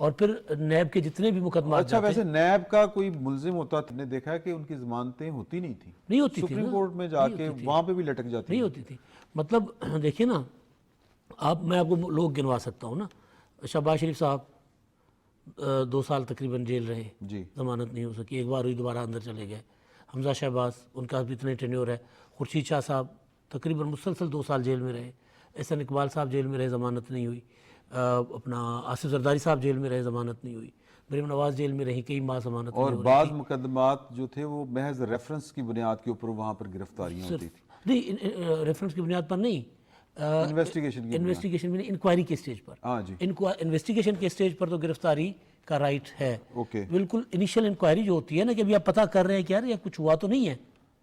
اور پھر نیب کے جتنے بھی مقدمات اچھا ویسے نیب کا کوئی ملزم ہوتا تھا، نے دیکھا ہے کہ ان کی ضمانتیں ہوتی نہیں تھیں، نہیں ہوتی تھی سپریم کورٹ میں جا کے وہاں پہ بھی لٹک جاتی نہیں ہوتی تھی. مطلب دیکھیے نا میں آپ کو لوگ گنوا سکتا ہوں نا. شہباز شریف صاحب 2 سال تقریباً جیل رہے، جی ضمانت نہیں ہو سکی، ایک بار ہوئی دوبارہ اندر چلے گئے. حمزہ شہباز ان کا بھی اتنے ٹینیور ہے. خورشید شاہ صاحب تقریباً مسلسل 2 سال جیل میں رہے. احسن اقبال صاحب جیل میں رہے، ضمانت نہیں ہوئی. اپنا آصف زرداری صاحب جیل میں رہے، ضمانت نہیں ہوئی. مریم نواز جیل میں رہی، کئی ماہ ضمانت نہیں اور ہو رہی بعض تھی. مقدمات جو تھے وہ محض ریفرنس کی بنیاد کے اوپر وہاں پر گرفتاریاں ہوتی تھیں، نہیں ریفرنس کی بنیاد پر نہیں، انویسٹیگیشن کی بنیاد. انویسٹیگیشن میں انکوائری کے سٹیج پر. ہاں جی انویسٹیگیشن کے سٹیج پر تو گرفتاری کا رائٹ ہے. اوکے. بالکل انیشیل انکوائری جو ہوتی ہے نا کہ ابھی آپ پتہ کر رہے ہیں کہ یار یہ کچھ ہوا تو نہیں ہے.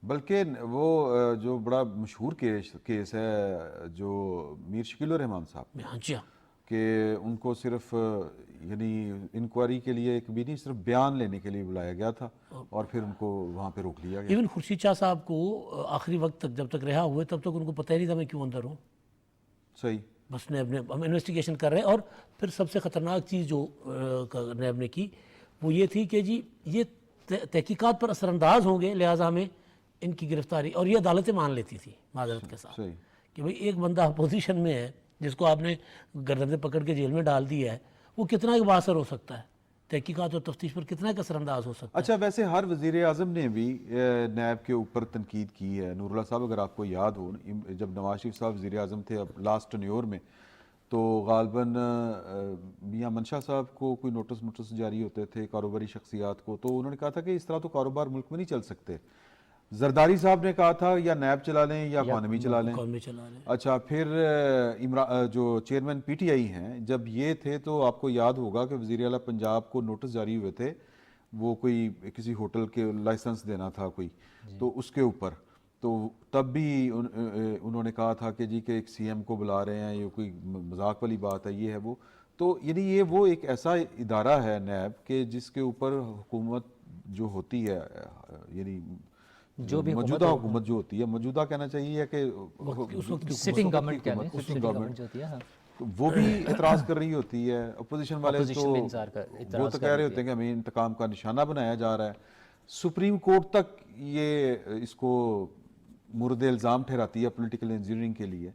بلکہ وہ جو بڑا مشہور کیس ہے جو میر شکیل الرحمان صاحب، ہاں جی ہاں کہ ان کو صرف یعنی انکوائری کے لیے ایک بھی نہیں، صرف بیان لینے کے لیے بلایا گیا تھا اور پھر ان کو وہاں پہ روک لیا گیا. ایون خورشید شاہ صاحب کو آخری وقت تک جب تک رہا ہوئے تب تک ان کو پتہ ہی نہیں تھا میں کیوں اندر ہوں. صحیح. بس نیب نے ہم انویسٹیگیشن کر رہے ہیں. اور پھر سب سے خطرناک چیز جو نیب نے کی وہ یہ تھی کہ جی یہ تحقیقات پر اثر انداز ہوں گے، لہٰذا ہمیں ان کی گرفتاری، اور یہ عدالتیں مان لیتی تھی معذرت کے ساتھ صحیح. کہ بھئی ایک بندہ اپوزیشن میں ہے جس کو آپ نے گردن سے پکڑ کے جیل میں ڈال دیا ہے، وہ کتنا ایک باثر ہو سکتا ہے، تحقیقات اور تفتیش پر کتنا ایک اثر انداز ہو سکتا ہے. اچھا ویسے ہر وزیر اعظم نے بھی نیب کے اوپر تنقید کی ہے. نور اللہ صاحب اگر آپ کو یاد ہو، جب نواز شریف صاحب وزیر اعظم تھے اب لاسٹ ٹینیور میں، تو غالباً میاں منشا صاحب کو کوئی نوٹس جاری ہوتے تھے کاروباری شخصیات کو، تو انہوں نے کہا تھا کہ اس طرح تو کاروبار ملک میں نہیں چل سکتے. زرداری صاحب نے کہا تھا یا نیب چلا لیں یا اکانومی چلا لیں. قوم میں چلا رہے ہیں. اچھا پھر جو چیئرمین پی ٹی آئی ہیں جب یہ تھے تو آپ کو یاد ہوگا کہ وزیر اعلیٰ پنجاب کو نوٹس جاری ہوئے تھے، وہ کوئی کسی ہوٹل کے لائسنس دینا تھا کوئی، تو اس کے اوپر تو تب بھی انہوں نے کہا تھا کہ جی کہ ایک سی ایم کو بلا رہے ہیں، یہ کوئی مذاق والی بات ہے، یہ ہے وہ. تو یعنی یہ وہ ایک ایسا ادارہ ہے نیب کہ جس کے اوپر حکومت جو ہوتی ہے، یعنی جو بھی موجودہ حکومت جو ہوتی ہے، موجودہ کہنا چاہیے کہ سٹنگ گورنمنٹ کہہ لیں، سٹنگ گورنمنٹ جو ہوتی ہے، ہاں وہ بھی اعتراض کر رہی ہوتی ہے. اپوزیشن والے تو وہ تو کہہ رہے ہوتے ہیں کہ ہمیں انتقام کا نشانہ بنایا جا رہا ہے. سپریم کورٹ تک یہ اس کو مورد الزام ٹھہراتی ہے پولیٹیکل انجینئرنگ کے لیے.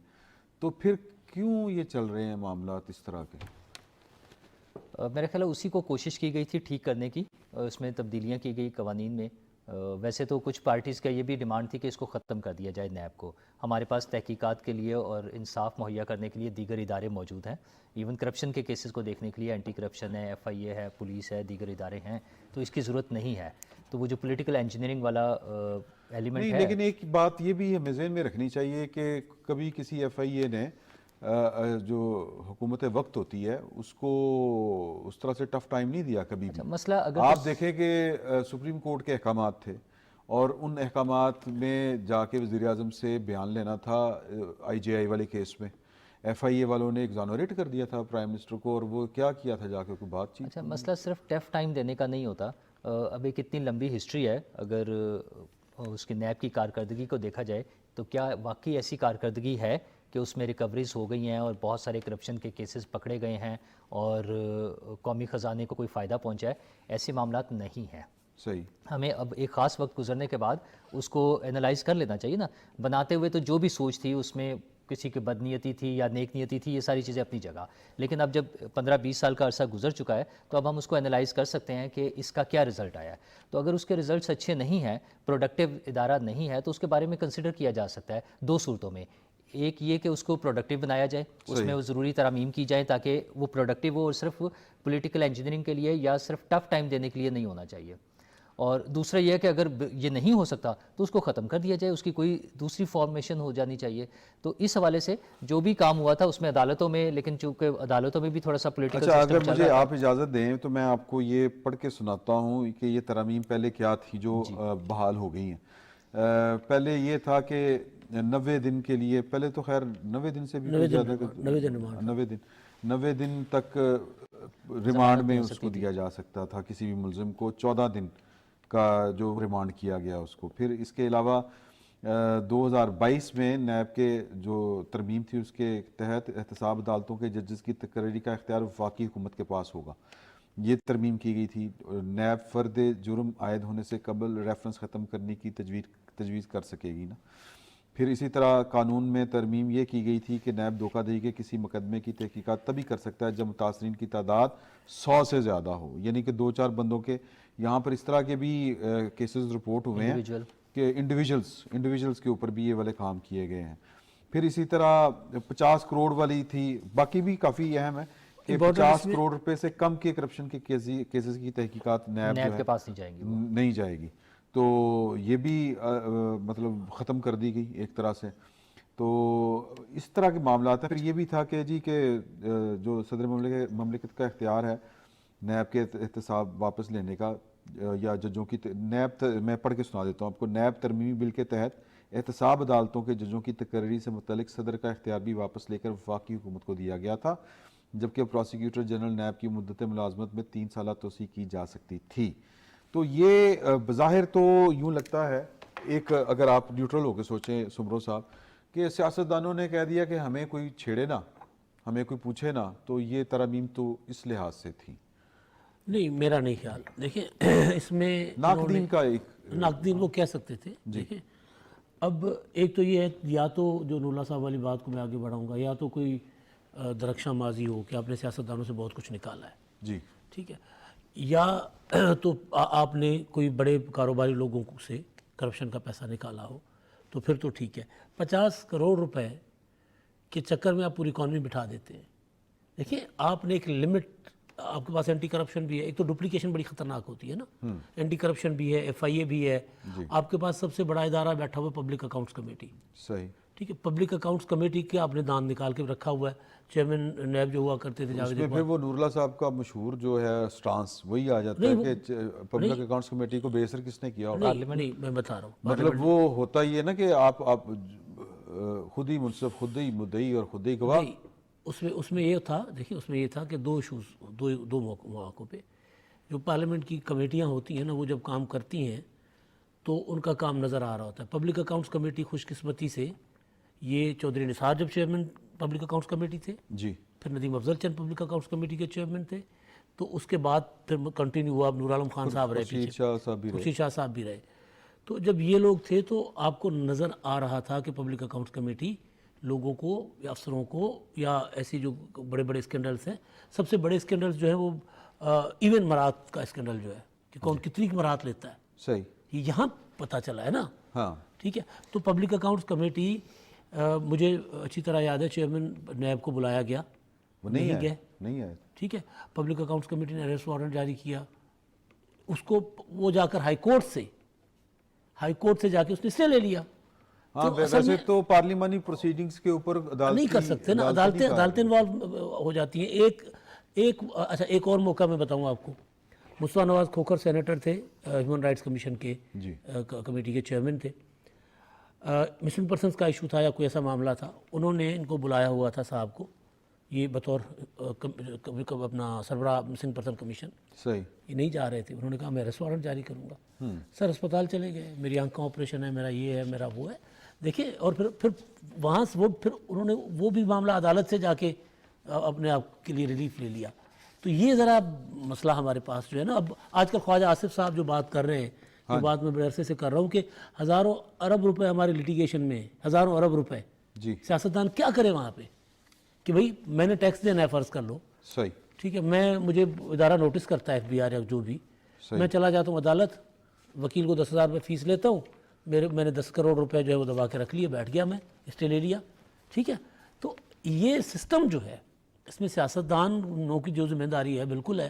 تو پھر کیوں یہ چل رہے ہیں معاملات اس طرح کے؟ میرے خیال ہے اسی کو کوشش کی گئی تھی ٹھیک کرنے کی، اس میں تبدیلیاں کی گئی قوانین میں. ویسے تو کچھ پارٹیز کا یہ بھی ڈیمانڈ تھی کہ اس کو ختم کر دیا جائے نیب کو. ہمارے پاس تحقیقات کے لیے اور انصاف مہیا کرنے کے لیے دیگر ادارے موجود ہیں. ایون کرپشن کے کیسز کو دیکھنے کے لیے اینٹی کرپشن ہے، ایف آئی اے ہے، پولیس ہے، دیگر ادارے ہیں، تو اس کی ضرورت نہیں ہے. تو وہ جو پولیٹیکل انجینئرنگ والا ایلیمنٹ نہیں، ہے، لیکن ایک بات یہ بھی ہمیں ذہن میں رکھنی چاہیے کہ کبھی کسی ایف آئی اے نے جو حکومت وقت ہوتی ہے اس کو اس طرح سے ٹف ٹائم نہیں دیا کبھی بھی. مسئلہ اگر آپ دیکھیں کہ سپریم کورٹ کے احکامات تھے اور ان احکامات میں جا کے وزیر اعظم سے بیان لینا تھا آئی جے آئی والے کیس میں. ایف آئی اے والوں نے ایگزانوریٹ کر دیا تھا پرائم منسٹر کو، اور وہ کیا کیا تھا جا کے کوئی بات چیت. اچھا مسئلہ صرف ٹف ٹائم دینے کا نہیں ہوتا. اب ایک اتنی لمبی ہسٹری ہے، اگر اس کی نیب کی کارکردگی کو دیکھا جائے تو کیا واقعی ایسی کارکردگی ہے کہ اس میں ریکوریز ہو گئی ہیں اور بہت سارے کرپشن کے کیسز پکڑے گئے ہیں اور قومی خزانے کو کوئی فائدہ پہنچا ہے؟ ایسے معاملات نہیں ہیں. صحیح. ہمیں اب ایک خاص وقت گزرنے کے بعد اس کو انالائز کر لینا چاہیے نا. بناتے ہوئے تو جو بھی سوچ تھی اس میں کسی کی بد نیتی تھی یا نیک نیتی تھی، یہ ساری چیزیں اپنی جگہ، لیکن اب جب 15-20 سال کا عرصہ گزر چکا ہے تو اب ہم اس کو انالائز کر سکتے ہیں کہ اس کا کیا رزلٹ آیا ہے. تو اگر اس کے رزلٹس اچھے نہیں ہیں، پروڈکٹیو ادارہ نہیں ہے، تو اس کے بارے میں کنسیڈر کیا جا سکتا ہے 2 صورتوں میں. ایک یہ کہ اس کو پروڈکٹیو بنایا جائے، اس میں وہ ضروری ترامیم کی جائیں تاکہ وہ پروڈکٹیو ہو اور صرف پولیٹیکل انجینئرنگ کے لیے یا صرف ٹف ٹائم دینے کے لیے نہیں ہونا چاہیے. اور دوسرا یہ ہے کہ اگر یہ نہیں ہو سکتا تو اس کو ختم کر دیا جائے، اس کی کوئی دوسری فارمیشن ہو جانی چاہیے. تو اس حوالے سے جو بھی کام ہوا تھا اس میں عدالتوں میں، لیکن چونکہ عدالتوں میں بھی تھوڑا سا پولیٹیکل اچھا سسٹم اگر مجھے آپ اجازت دیں تو میں آپ کو یہ پڑھ کے سناتا ہوں کہ یہ ترامیم پہلے کیا تھی جو بحال ہو گئی ہیں. پہلے یہ تھا کہ 90 دن کے لیے، پہلے تو خیر 90 دن سے بھی زیادہ، 90 دن تک ریمانڈ میں اس کو دیا جا سکتا تھا کسی بھی ملزم کو. 14 دن کا جو ریمانڈ کیا گیا اس کو. پھر اس کے علاوہ 2022 میں نیب کے جو ترمیم تھی اس کے تحت احتساب عدالتوں کے ججز کی تقرری کا اختیار وفاقی حکومت کے پاس ہوگا. یہ ترمیم کی گئی تھی. نیب فرد جرم عائد ہونے سے قبل ریفرنس ختم کرنے کی تجویز کر سکے گی نا. پھر اسی طرح قانون میں ترمیم یہ کی گئی تھی کہ نیب دھوکہ دہی کے کسی مقدمے کی تحقیقات تبھی کر سکتا ہے جب متاثرین کی تعداد 100 سے زیادہ ہو, یعنی کہ 2-4 بندوں کے. یہاں پر اس طرح کے بھی کیسز رپورٹ ہوئے ہیں کہ انڈیویجولز کے اوپر بھی یہ والے کام کیے گئے ہیں. پھر اسی طرح 50 کروڑ والی تھی, باقی بھی کافی اہم ہے کہ 50 کروڑ روپے سے کم کے کرپشن کے کیسز کی تحقیقات نیب کے پاس نہیں جائے گی. تو یہ بھی مطلب ختم کر دی گئی ایک طرح سے. تو اس طرح کے معاملات ہیں. پھر یہ بھی تھا کہ جی کہ جو صدر مملکت کا اختیار ہے نیب کے احتساب واپس لینے کا یا ججوں کی نیب, میں پڑھ کے سنا دیتا ہوں آپ کو. نیب ترمیمی بل کے تحت احتساب عدالتوں کے ججوں کی تقرری سے متعلق صدر کا اختیار بھی واپس لے کر وفاقی حکومت کو دیا گیا تھا, جبکہ پروسیکیوٹر جنرل نیب کی مدت ملازمت میں 3 سالہ توسیع کی جا سکتی تھی. تو یہ بظاہر تو یوں لگتا ہے ایک, اگر آپ نیوٹرل ہو کے سوچیں سمرو صاحب, کہ سیاستدانوں نے کہہ دیا کہ ہمیں کوئی چھیڑے نا, ہمیں کوئی پوچھے نا, تو یہ ترامیم تو اس لحاظ سے تھی. نہیں, میرا نہیں خیال. دیکھیں اس میں ناقدین کا ایک ناقدین وہ کہہ سکتے تھے. دیکھیں اب ایک تو یہ ہے, یا تو جو نوراللہ صاحب والی بات کو میں آگے بڑھاؤں گا, یا تو کوئی درخشاں ماضی ہو کہ آپ نے سیاستدانوں سے بہت کچھ نکالا ہے, جی ٹھیک ہے, یا تو آپ نے کوئی بڑے کاروباری لوگوں سے کرپشن کا پیسہ نکالا ہو, تو پھر تو ٹھیک ہے. 50 کروڑ روپے کے چکر میں آپ پوری اکانومی بٹھا دیتے ہیں. دیکھیں آپ نے ایک لمٹ, آپ کے پاس اینٹی کرپشن بھی ہے, ایک تو ڈپلیکیشن بڑی خطرناک ہوتی ہے نا, اینٹی کرپشن بھی ہے, FIA بھی ہے, آپ کے پاس سب سے بڑا ادارہ بیٹھا ہوا ہے پبلک اکاؤنٹس کمیٹی. صحیح, ٹھیک ہے, پبلک اکاؤنٹس کمیٹی کے آپ نے دان نکال کے رکھا ہوا ہے. چیئرمین نیب جو ہوا کرتے تھے جاوید اس میں پھر وہ نوراللہ صاحب کا مشہور جو ہے سٹانس وہی آ جاتا ہے کہ پبلک اکاؤنٹس کمیٹی کو بے اثر کس نے کیا ہوگا. نہیں, میں بتا رہا ہوں, مطلب وہ ہوتا ہی ہے نا کہ آپ خود ہی منصف, خود ہی مدعی اور خود ہی گواہ. اس میں یہ تھا, دیکھیں اس میں یہ تھا کہ دو ایشوز, دو مواقعوں پہ جو پارلیمنٹ کی کمیٹیاں ہوتی ہیں نا, وہ جب کام کرتی ہیں تو ان کا کام نظر آ رہا ہوتا ہے. پبلک اکاؤنٹس کمیٹی خوش قسمتی سے یہ چودھری نثار جب چیئرمین پبلک اکاؤنٹس کمیٹی تھے, جی, پھر ندیم افضل چند پبلک اکاؤنٹس کمیٹی کے چیئرمین تھے, تو اس کے بعد پھر کنٹینیو ہوا, اب نور عالم خان صاحب رہے, خورشید شاہ صاحب بھی رہے. تو جب یہ لوگ تھے تو آپ کو نظر آ رہا تھا کہ پبلک اکاؤنٹس کمیٹی لوگوں کو یا افسروں کو یا ایسی جو بڑے بڑے اسکینڈلز ہیں, سب سے بڑے اسکینڈلز جو ہیں وہ ایون مرات کا اسکینڈل جو ہے کہ کون کتنی مرات لیتا ہے, صحیح, یہ یہاں پتہ چلا ہے نا. ہاں, ٹھیک ہے, تو پبلک اکاؤنٹس کمیٹی مجھے اچھی طرح یاد ہے چیئرمین نیب کو بلایا گیا, وہ نہیں ہے. ٹھیک ہے, پبلک اکاؤنٹس کمیٹی نے اریسٹ وارنٹ جاری کیا, اس کو وہ جا کر ہائی کورٹ سے جا کے اس نے اسٹے لے لیا. ہاں, ویسے تو پارلیمانی پروسیڈنگز کے اوپر نہیں کر سکتے نا, عدالتیں انوالو ہو جاتی ہیں. اچھا ایک اور موقع میں بتاؤں آپ کو, مصطفیٰ نواز کھوکھر سینیٹر تھے, ہیومن رائٹس کمیشن کے کمیٹی کے چیئرمین تھے. مسنگ پرسنس کا ایشو تھا یا کوئی ایسا معاملہ تھا, انہوں نے ان کو بلایا ہوا تھا صاحب کو, یہ بطور اپنا سربراہ مسنگ پرسن کمیشن. صحیح, یہ نہیں جا رہے تھے. انہوں نے کہا میں اریسٹ وارنٹ جاری کروں گا. سر اسپتال چلے گئے, میری آنکھ کا آپریشن ہے, میرا یہ ہے, میرا وہ ہے. دیکھیں, اور پھر وہاں سے پھر انہوں نے وہ بھی معاملہ عدالت سے جا کے اپنے آپ کے لیے ریلیف لے لیا. تو یہ ذرا مسئلہ ہمارے پاس جو ہے نا, اب آج کل خواجہ آصف صاحب جو بات کر رہے ہیں, جو بات میں بڑے عرصے سے کر رہا ہوں کہ ہزاروں ارب روپے ہمارے لیٹیگیشن میں, ہزاروں ارب روپے, سیاستدان کیا کرے وہاں پہ کہ بھئی میں نے ٹیکس دینا ہے, فرض کر لو, صحیح, ٹھیک ہے, مجھے ادارہ نوٹس کرتا ہے FBR یا جو بھی, میں چلا جاتا ہوں عدالت, وکیل کو 10,000 روپے فیس لیتا ہوں, میں نے 10 کروڑ روپے جو ہے وہ دبا کے رکھ لیے, بیٹھ گیا, میں اسٹے لے لیا. ٹھیک ہے, تو یہ سسٹم جو ہے اس میں سیاستدانوں کی جو ذمہ داری ہے بالکل ہے,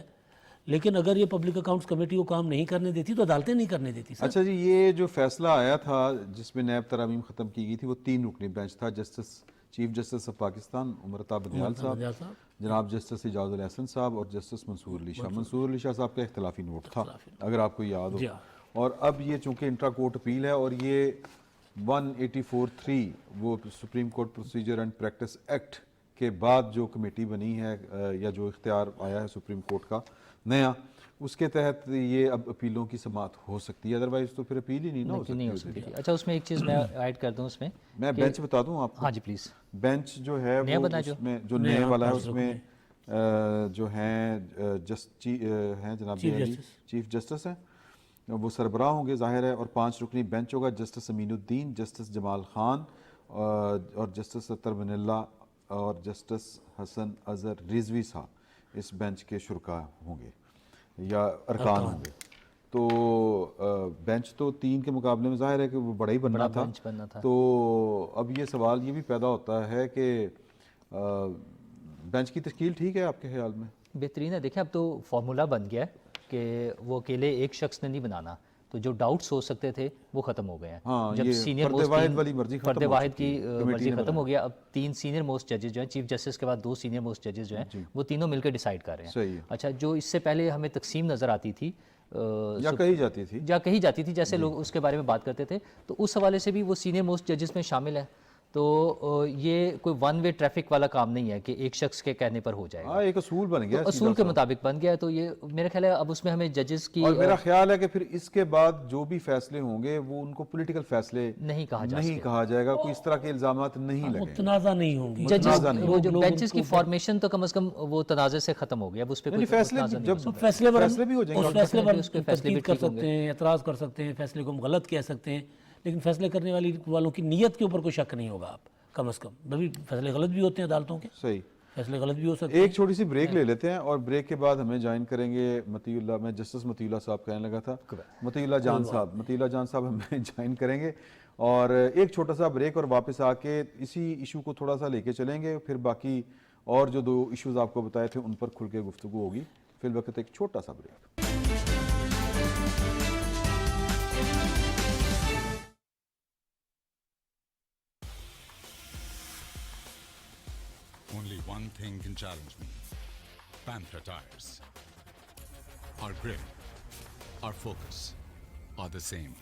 لیکن اگر یہ پبلک اکاؤنٹس کمیٹی کو کام نہیں کرنے دیتی تو عدالتیں نہیں کرنے دیتی. اچھا جی, یہ جو فیصلہ آیا تھا جس میں نیب ترامیم ختم کی گئی تھی, وہ 3 رکنی بینچ تھا. Chief justice of Pakistan Umar Ata Bandial صاحب, جناب جسٹس اعجاز الاحسن صاحب اور جسٹس منصور علی شاہ. منصور علی شاہ صاحب کا اختلافی نوٹ تھا اگر آپ کو یاد ہو. اور اب یہ چونکہ انٹرا کورٹ اپیل ہے, اور یہ 184(3) وہ supreme court procedure and practice act کے بعد جو کمیٹی بنی ہے یا جو اختیار آیا ہے سپریم کورٹ کا نیا, اس کے تحت یہ اب اپیلوں کی سماعت ہو سکتی ہے, ادروائز تو پھر اپیل ہی نہیں ہو سکتی. اچھا, اس میں ایک چیز میں ایڈ کر دوں, اس میں میں بینچ بتا دوں آپ کو. ہاں جی پلیز. بینچ جو ہے وہ اس میں جو نئے والا ہے اس میں جو ہیں ہیں جناب علی چیف جسٹس ہیں وہ سربراہ ہوں گے ظاہر ہے, اور 5 رکنی بینچ ہوگا. جسٹس امین الدین, جسٹس جمال خان اور جسٹس ستر بن اللہ اور جسٹس حسن اظہر رضوی صاحب اس بینچ کے شرکاء ہوں گے یا ارکان ہوں گے. تو بینچ تو 3 کے مقابلے میں ظاہر ہے کہ وہ بڑا ہی بننا تھا. تو اب یہ سوال یہ بھی پیدا ہوتا ہے کہ بینچ کی تشکیل ٹھیک ہے آپ کے خیال میں؟ بہترین ہے. دیکھیں اب تو فارمولا بن گیا ہے کہ وہ اکیلے ایک شخص نے نہیں بنانا, تو جو ڈاؤٹس ہو سکتے تھے وہ ختم ہو گئے ہیں. جب سینئر موسٹ فرد واحد کی مرضی ختم ہو گیا, اب 3 سینئر موسٹ ججز جو ہیں, چیف جسٹس کے بعد 2 سینئر موسٹ ججز جو ہیں وہ تینوں مل کے ڈیسائیڈ کر رہے ہیں. اچھا, جو اس سے پہلے ہمیں تقسیم نظر آتی تھی یا کہی جاتی تھی جیسے لوگ اس کے بارے میں بات کرتے تھے, تو اس حوالے سے بھی وہ سینئر موسٹ ججز میں شامل ہیں. تو یہ کوئی ون وے ٹریفک والا کام نہیں ہے کہ ایک شخص کے کہنے پر ہو جائے گا. ایک اصول بن گیا, اصول کے مطابق بن گیا. تو یہ میرا خیال ہے اب اس میں ہمیں ججز کی, اور میرا خیال ہے کہ پھر اس کے بعد جو بھی فیصلے ہوں گے وہ ان کو پولیٹیکل فیصلے نہیں کہا جائے گا, کوئی اس طرح کے الزامات نہیں لگیں گے, تنازع نہیں ہوں گے. ججز وہ جو بینچز کی فارمیشن تو کم از کم وہ تنازع سے ختم ہو گیا. اب اس پہ کوئی فیصلے بھی ہو جائیں گے, فیصلے کر سکتے ہیں, اعتراض کر سکتے ہیں, فیصلے کو ہم غلط کہہ سکتے ہیں, لیکن فیصلے کرنے والوں کی نیت کے اوپر کوئی شک نہیں ہوگا آپ کم از کم. بھائی فیصلے غلط بھی ہوتے ہیں عدالتوں کے, صحیح, فیصلے غلط بھی ہو سکتے ہیں. ایک چھوٹی سی بریک لے لیتے ہیں اور بریک کے بعد ہمیں جوائن کریں گے مطیع اللہ, میں جسٹس مطیع اللہ صاحب کہنے لگا تھا, مطیع اللہ جان صاحب ہمیں جوائن کریں گے. اور ایک چھوٹا سا بریک اور واپس آ کے اسی ایشو کو تھوڑا سا لے کے چلیں گے, پھر باقی اور جو 2 ایشوز آپ کو بتائے تھے ان پر کھل کے گفتگو ہوگی. فی الوقت ایک چھوٹا سا break. Only one thing can challenge me. Panther tires. Our grip, our focus are the same.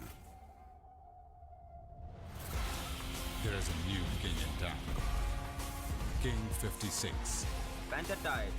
There is a new king in town. King 56. Panther tires.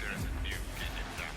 There is a new king in town.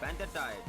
Panther tires.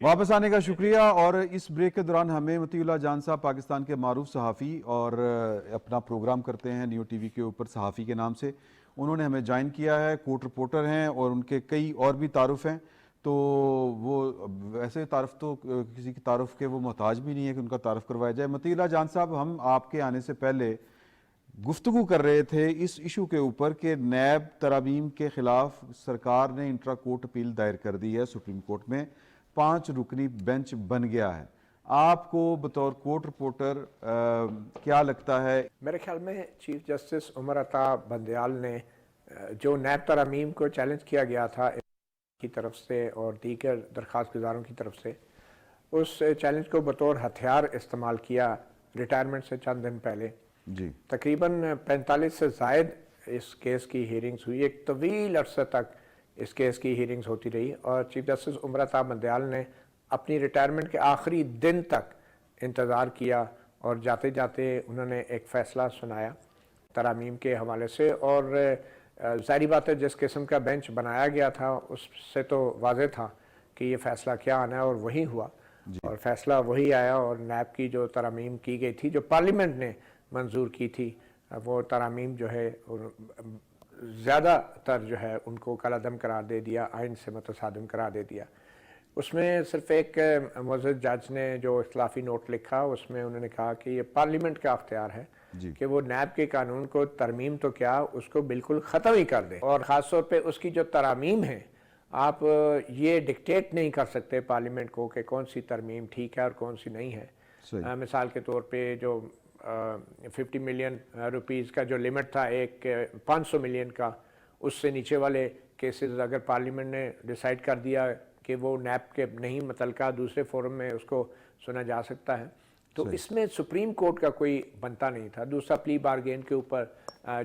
واپس آنے کا شکریہ. اور اس break کے دوران ہمیں مطیع اللہ جان صاحب پاکستان کے معروف صحافی اور اپنا پروگرام کرتے ہیں نیو ٹی وی کے اوپر صحافی کے نام سے, انہوں نے ہمیں جوائن کیا ہے. کورٹ رپورٹر ہیں اور ان کے کئی اور بھی تعارف ہیں. تو وہ ویسے تعارف تو کسی کی تعارف کے وہ محتاج بھی نہیں ہے کہ ان کا تعارف کروایا جائے. مطیع اللہ جان صاحب, ہم آپ کے آنے سے پہلے گفتگو کر رہے تھے اس ایشو کے اوپر کہ نیب ترامیم کے خلاف سرکار نے انٹرا کورٹ اپیل دائر کر دی ہے سپریم کورٹ میں. 5 رکنی بینچ بن گیا ہے. آپ کو بطور کورٹ رپورٹر کیا لگتا ہے؟ میرے خیال میں چیف جسٹس عمر عطا بندیال نے جو نیب ترامیم کو چیلنج کیا گیا تھا کی طرف سے اور دیگر درخواست گزاروں کی طرف سے, اس چیلنج کو بطور ہتھیار استعمال کیا ریٹائرمنٹ سے چند دن پہلے. جی, تقریباً 45 سے زائد اس کیس کی ہیرنگز ہوئی. ایک طویل عرصے تک اس کیس کی ہیرنگز ہوتی رہی اور چیف جسٹس عمر عطا بندیال نے اپنی ریٹائرمنٹ کے آخری دن تک انتظار کیا اور جاتے جاتے انہوں نے ایک فیصلہ سنایا ترامیم کے حوالے سے. اور ظاہری بات ہے جس قسم کا بینچ بنایا گیا تھا اس سے تو واضح تھا کہ یہ فیصلہ کیا آنا ہے، اور وہی ہوا اور فیصلہ وہی آیا، اور نیب کی جو ترامیم کی گئی تھی جو پارلیمنٹ نے منظور کی تھی وہ ترامیم جو ہے زیادہ تر جو ہے ان کو کالعدم قرار دے دیا، آئین سے متصادم قرار دے دیا۔ اس میں صرف ایک معزز جج نے جو اختلافی نوٹ لکھا، اس میں انہوں نے کہا کہ یہ پارلیمنٹ کا اختیار ہے کہ وہ نیب کے قانون کو ترمیم تو کیا اس کو بالکل ختم ہی کر دے، اور خاص طور پہ اس کی جو ترامیم ہیں آپ یہ ڈکٹیٹ نہیں کر سکتے پارلیمنٹ کو کہ کون سی ترمیم ٹھیک ہے اور کون سی نہیں ہے۔ مثال کے طور پہ جو 50 ملین روپیز کا جو لمٹ تھا ایک 500 ملین کا، اس سے نیچے والے کیسز اگر پارلیمنٹ نے ڈیسائیڈ کر دیا کہ وہ نیب کے نہیں متعلقہ دوسرے فورم میں اس کو سنا جا سکتا ہے، تو اس میں سپریم کورٹ کا کوئی بنتا نہیں تھا۔ دوسرا پلی بارگین کے اوپر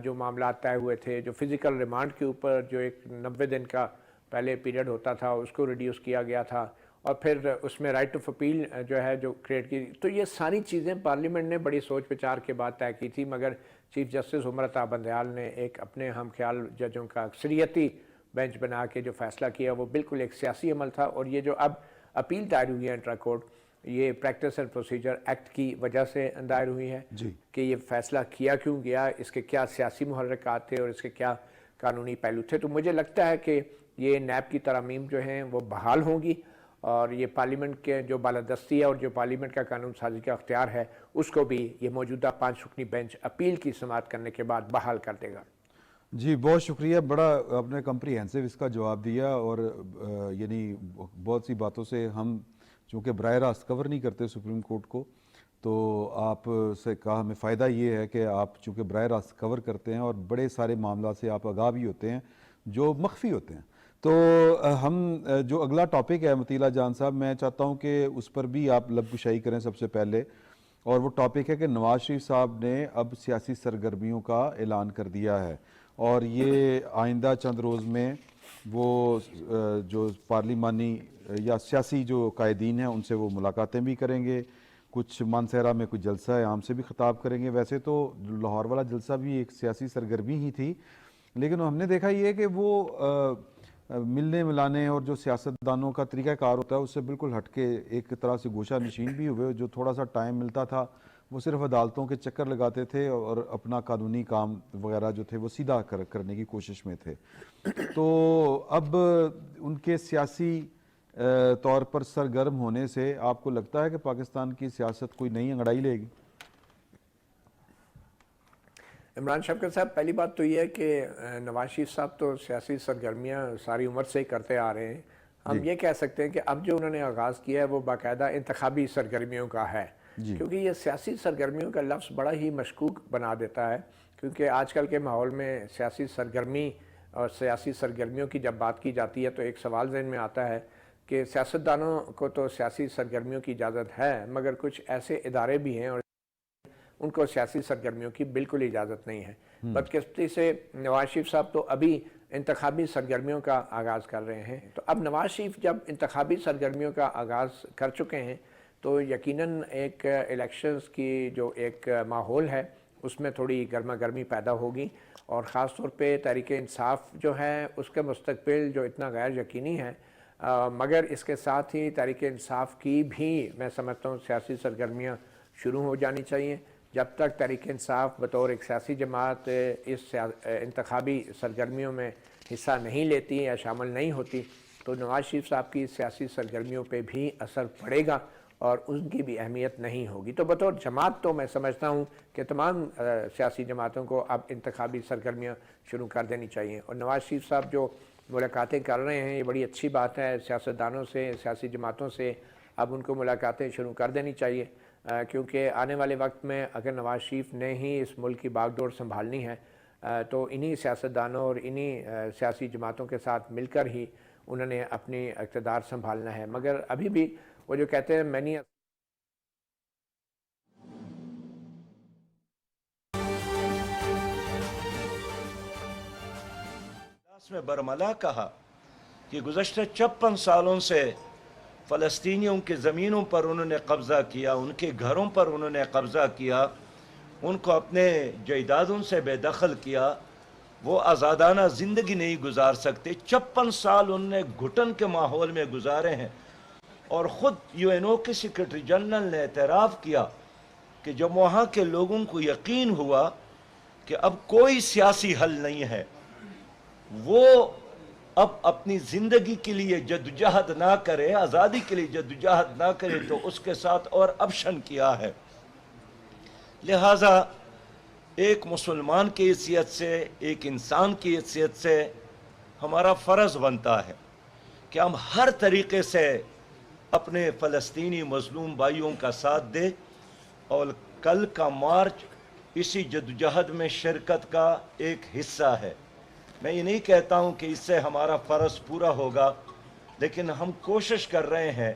جو معاملات طے ہوئے تھے، جو فزیکل ریمانڈ کے اوپر جو ایک 90 دن کا پہلے پیریڈ ہوتا تھا اس کو ریڈیوس کیا گیا تھا، اور پھر اس میں رائٹ آف اپیل جو ہے جو کریٹ کی، تو یہ ساری چیزیں پارلیمنٹ نے بڑی سوچ وچار کے بعد طے کی تھی، مگر چیف جسٹس عمر عطا بندیال نے ایک اپنے ہم خیال ججوں کا اکثریتی بینچ بنا کے جو فیصلہ کیا وہ بالکل ایک سیاسی عمل تھا، اور یہ جو اب اپیل دائر ہوئی ہے انٹرا کورٹ، یہ پریکٹس اینڈ پروسیجر ایکٹ کی وجہ سے دائر ہوئی ہے کہ یہ فیصلہ کیا کیوں گیا، اس کے کیا سیاسی محرکات تھے اور اس کے کیا قانونی پہلو تھے۔ تو مجھے لگتا ہے کہ یہ نیب کی ترامیم جو ہیں وہ بحال ہوں گی، اور یہ پارلیمنٹ کے جو بالادستی ہے اور جو پارلیمنٹ کا قانون سازی کا اختیار ہے اس کو بھی یہ موجودہ 5 رکنی بینچ اپیل کی سماعت کرنے کے بعد بحال کر دے گا۔ جی بہت شکریہ، بڑا آپ نے کمپریہنسو اس کا جواب دیا، اور یعنی بہت سی باتوں سے ہم چونکہ براہ راست کور نہیں کرتے سپریم کورٹ کو، تو آپ سے کہا ہمیں فائدہ یہ ہے کہ آپ چونکہ براہ راست کور کرتے ہیں اور بڑے سارے معاملات سے آپ آگاہ بھی ہوتے ہیں جو مخفی ہوتے ہیں۔ تو ہم جو اگلا ٹاپک ہے مطیلہ جان صاحب، میں چاہتا ہوں کہ اس پر بھی آپ لب کشائی کریں سب سے پہلے، اور وہ ٹاپک ہے کہ نواز شریف صاحب نے اب سیاسی سرگرمیوں کا اعلان کر دیا ہے، اور یہ آئندہ چند روز میں وہ جو پارلیمانی یا سیاسی جو قائدین ہیں ان سے وہ ملاقاتیں بھی کریں گے، کچھ مانسہرہ میں کچھ جلسہ عام سے بھی خطاب کریں گے۔ ویسے تو لاہور والا جلسہ بھی ایک سیاسی سرگرمی ہی تھی، لیکن ہم نے دیکھا یہ کہ وہ ملنے ملانے اور جو سیاستدانوں کا طریقہ کار ہوتا ہے اس سے بالکل ہٹ کے ایک طرح سے گوشہ نشین بھی ہوئے، جو تھوڑا سا ٹائم ملتا تھا وہ صرف عدالتوں کے چکر لگاتے تھے اور اپنا قانونی کام وغیرہ جو تھے وہ سیدھا کرنے کی کوشش میں تھے۔ تو اب ان کے سیاسی طور پر سرگرم ہونے سے آپ کو لگتا ہے کہ پاکستان کی سیاست کوئی نئی انگڑائی لے گی؟ عمران شفقت صاحب، پہلی بات تو یہ ہے کہ نواز شریف صاحب تو سیاسی سرگرمیاں ساری عمر سے ہی کرتے آ رہے ہیں۔ ہم یہ کہہ سکتے ہیں کہ اب جو انہوں نے آغاز کیا ہے وہ باقاعدہ انتخابی سرگرمیوں کا ہے، کیونکہ یہ سیاسی سرگرمیوں کا لفظ بڑا ہی مشکوک بنا دیتا ہے، کیونکہ آج کل کے ماحول میں سیاسی سرگرمی اور سیاسی سرگرمیوں کی جب بات کی جاتی ہے تو ایک سوال ذہن میں آتا ہے کہ سیاستدانوں کو تو سیاسی سرگرمیوں کی اجازت ہے، مگر کچھ ایسے ادارے بھی ہیں اور ان کو سیاسی سرگرمیوں کی بالکل اجازت نہیں ہے۔ بدقسمتی سے نواز شریف صاحب تو ابھی انتخابی سرگرمیوں کا آغاز کر رہے ہیں، تو اب نواز شریف جب انتخابی سرگرمیوں کا آغاز کر چکے ہیں تو یقیناً ایک الیکشنز کی جو ایک ماحول ہے اس میں تھوڑی گرما گرمی پیدا ہوگی، اور خاص طور پہ تحریک انصاف جو ہے اس کے مستقبل جو اتنا غیر یقینی ہے، مگر اس کے ساتھ ہی تحریک انصاف کی بھی میں سمجھتا ہوں سیاسی سرگرمیاں شروع ہو جانی چاہیے۔ جب تک تحریک انصاف بطور ایک سیاسی جماعت اس انتخابی سرگرمیوں میں حصہ نہیں لیتی یا شامل نہیں ہوتی تو نواز شریف صاحب کی سیاسی سرگرمیوں پہ بھی اثر پڑے گا اور ان کی بھی اہمیت نہیں ہوگی۔ تو بطور جماعت تو میں سمجھتا ہوں کہ تمام سیاسی جماعتوں کو اب انتخابی سرگرمیاں شروع کر دینی چاہیے، اور نواز شریف صاحب جو ملاقاتیں کر رہے ہیں یہ بڑی اچھی بات ہے، سیاستدانوں سے سیاسی جماعتوں سے اب ان کو ملاقاتیں شروع کر دینی چاہیے، کیونکہ آنے والے وقت میں اگر نواز شریف نے ہی اس ملک کی باغ ڈور سنبھالنی ہے تو انہی سیاستدانوں اور انہی سیاسی جماعتوں کے ساتھ مل کر ہی انہوں نے اپنی اقتدار سنبھالنا ہے۔ مگر ابھی بھی وہ جو کہتے ہیں میں نہیں میں برملا کہا کہ گزشتہ 56 سالوں سے فلسطینیوں کی زمینوں پر انہوں نے قبضہ کیا، ان کے گھروں پر انہوں نے قبضہ کیا، ان کو اپنے جائیدادوں سے بے دخل کیا، وہ آزادانہ زندگی نہیں گزار سکتے. 56 سال انہوں نے گھٹن کے ماحول میں گزارے ہیں. اور خود UN کے سیکرٹری جنرل نے اعتراف کیا کہ جب وہاں کے لوگوں کو یقین ہوا کہ اب کوئی سیاسی حل نہیں ہے، وہ اب اپنی زندگی کے لیے جدوجہد نہ کرے، آزادی کے لیے جدوجہد نہ کرے، تو اس کے ساتھ اور آپشن کیا ہے. لہٰذا ایک مسلمان کی حیثیت سے، ایک انسان کی حیثیت سے ہمارا فرض بنتا ہے کہ ہم ہر طریقے سے اپنے فلسطینی مظلوم بھائیوں کا ساتھ دیں، اور کل کا مارچ اسی جدوجہد میں شرکت کا ایک حصہ ہے. میں یہ نہیں کہتا ہوں کہ اس سے ہمارا فرض پورا ہوگا، لیکن ہم کوشش کر رہے ہیں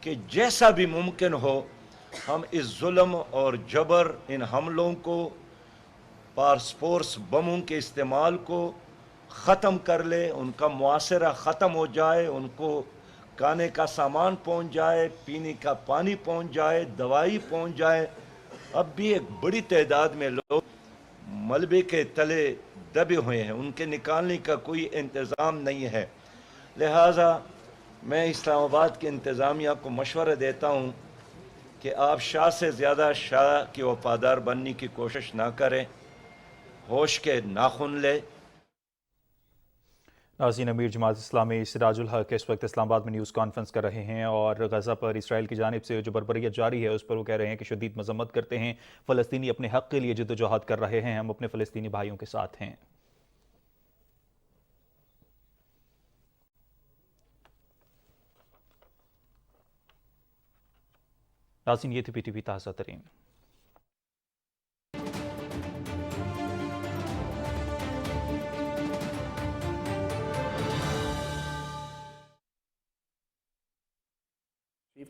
کہ جیسا بھی ممکن ہو ہم اس ظلم اور جبر، ان حملوں کو، فاسفورس بموں کے استعمال کو ختم کر لے، ان کا معاشرہ ختم ہو جائے، ان کو کھانے کا سامان پہنچ جائے، پینے کا پانی پہنچ جائے، دوائی پہنچ جائے. اب بھی ایک بڑی تعداد میں لوگ ملبے کے تلے دبے ہوئے ہیں، ان کے نکالنے کا کوئی انتظام نہیں ہے. لہٰذا میں اسلام آباد کے انتظامیہ کو مشورہ دیتا ہوں کہ آپ شاہ سے زیادہ شاہ کے وفادار بننے کی کوشش نہ کریں، ہوش کے ناخن لے. ناظرین، امیر جماعت اسلامی سراج الحق اس وقت اسلام آباد میں نیوز کانفرنس کر رہے ہیں، اور غزہ پر اسرائیل کی جانب سے جو بربریت جاری ہے اس پر وہ کہہ رہے ہیں کہ شدید مذمت کرتے ہیں. فلسطینی اپنے حق کے لیے جدوجہد کر رہے ہیں، ہم اپنے فلسطینی بھائیوں کے ساتھ ہیں. ناظرین، یہ تھی PTV تازہ ترین.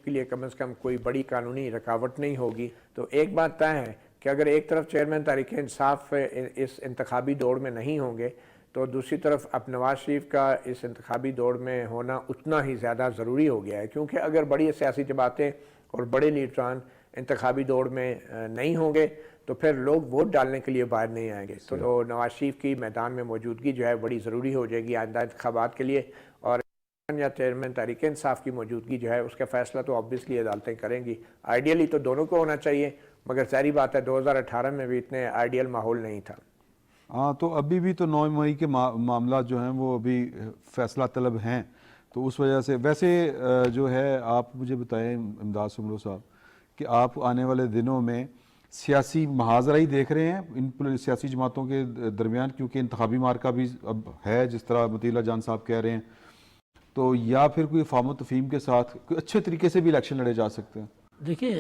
کے لیے کم از کم کوئی بڑی قانونی رکاوٹ نہیں ہوگی. تو ایک بات طے ہے کہ اگر ایک طرف چیئرمین تحریک انصاف اس انتخابی دوڑ میں نہیں ہوں گے، تو دوسری طرف اب نواز شریف کا اس انتخابی دوڑ میں ہونا اتنا ہی زیادہ ضروری ہو گیا ہے. کیونکہ اگر بڑی سیاسی جماعتیں اور بڑے لیڈران انتخابی دوڑ میں نہیں ہوں گے تو پھر لوگ ووٹ ڈالنے کے لیے باہر نہیں آئیں گے. تو نواز شریف کی میدان میں موجودگی جو ہے بڑی ضروری ہو جائے گی آئندہ انتخابات کے لیے. اور یا چیئرمین تحریک انصاف کی موجودگی جو ہے اس کا فیصلہ تو آبویسلی عدالتیں کریں گی. آئیڈیلی تو دونوں کو ہونا چاہیے، مگر ظاہری بات ہے 2018 میں بھی اتنے آئیڈیل ماحول نہیں تھا. ہاں، تو ابھی بھی تو 9 مئی کے معاملات جو ہیں وہ ابھی فیصلہ طلب ہیں. تو اس وجہ سے ویسے جو ہے آپ مجھے بتائیں امداد سمرو صاحب کہ آپ آنے والے دنوں میں سیاسی محاذرہ ہی دیکھ رہے ہیں ان سیاسی جماعتوں کے درمیان، کیونکہ انتخابی مارکہ بھی اب ہے جس طرح مطیع جان صاحب کہہ رہے ہیں، تو یا پھر کوئی افہام و تفہیم کے ساتھ کوئی اچھے طریقے سے بھی الیکشن لڑے جا سکتے ہیں؟ دیکھیں،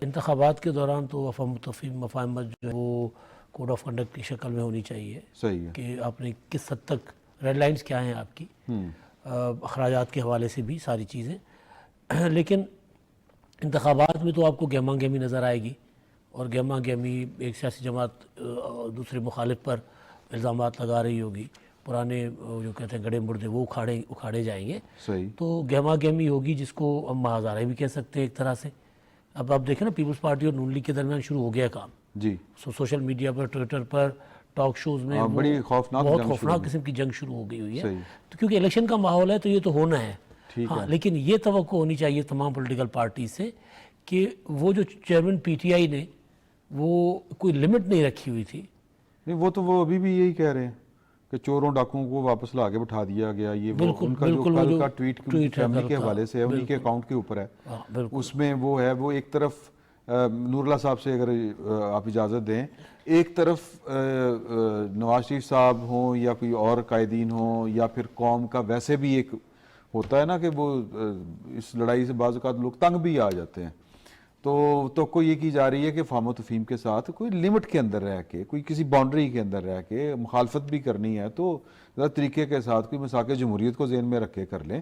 انتخابات کے دوران تو افہام و تفہیم مفاہمت جو وہ کوڈ آف کنڈکٹ کی شکل میں ہونی چاہیے. صحیح ہے کہ آپ نے کس حد تک ریڈ لائنز کیا ہیں آپ کی، اخراجات کے حوالے سے بھی ساری چیزیں. لیکن انتخابات میں تو آپ کو گہما گہمی نظر آئے گی، اور گہما گہمی ایک سیاسی جماعت دوسرے مخالف پر الزامات لگا رہی ہوگی، پرانے جو کہتے ہیں گڑے مردے وہ اکھاڑے جائیں گے. صحیح. تو گہما گہمی ہوگی جس کو ہم محاذرہ بھی کہہ سکتے ہیں ایک طرح سے. اب آپ دیکھیں نا، پیپلز پارٹی اور نون لیگ کے درمیان شروع ہو گیا کام. جی. سوشل میڈیا پر، ٹویٹر پر، ٹاک شوز میں بڑی بہت خوفناک قسم کی جنگ شروع ہو گئی ہوئی ہے. تو کیونکہ الیکشن کا ماحول ہے تو یہ تو ہونا ہے. ہاں، لیکن یہ توقع ہونی چاہیے تمام پولیٹیکل پارٹی سے کہ وہ جو چیئرمین PTI نے وہ کوئی لمٹ نہیں رکھی ہوئی تھی. نہیں، وہ تو وہ ابھی بھی یہی کہہ رہے ہیں کہ چوروں ڈاکوؤں کو واپس لا کے بٹھا دیا گیا. یہ ان کا جو کل کا ٹویٹ فیملی کے حوالے سے ہے، انہی کے اکاؤنٹ کے اوپر ہے. اس میں وہ ہے، وہ ایک طرف نور اللہ صاحب سے اگر آپ اجازت دیں، ایک طرف نواز شریف صاحب ہوں یا کوئی اور قائدین ہوں یا پھر قوم کا ویسے بھی ایک ہوتا ہے نا کہ وہ اس لڑائی سے بعض اوقات لوگ تنگ بھی آ جاتے ہیں. تو کوئی یہ کی جا رہی ہے کہ فہم و تفہیم کے ساتھ کوئی لمٹ کے اندر رہ کے، کوئی کسی باؤنڈری کے اندر رہ کے مخالفت بھی کرنی ہے تو ذرا طریقے کے ساتھ، کوئی مساق جمہوریت کو ذہن میں رکھ کے کر لیں.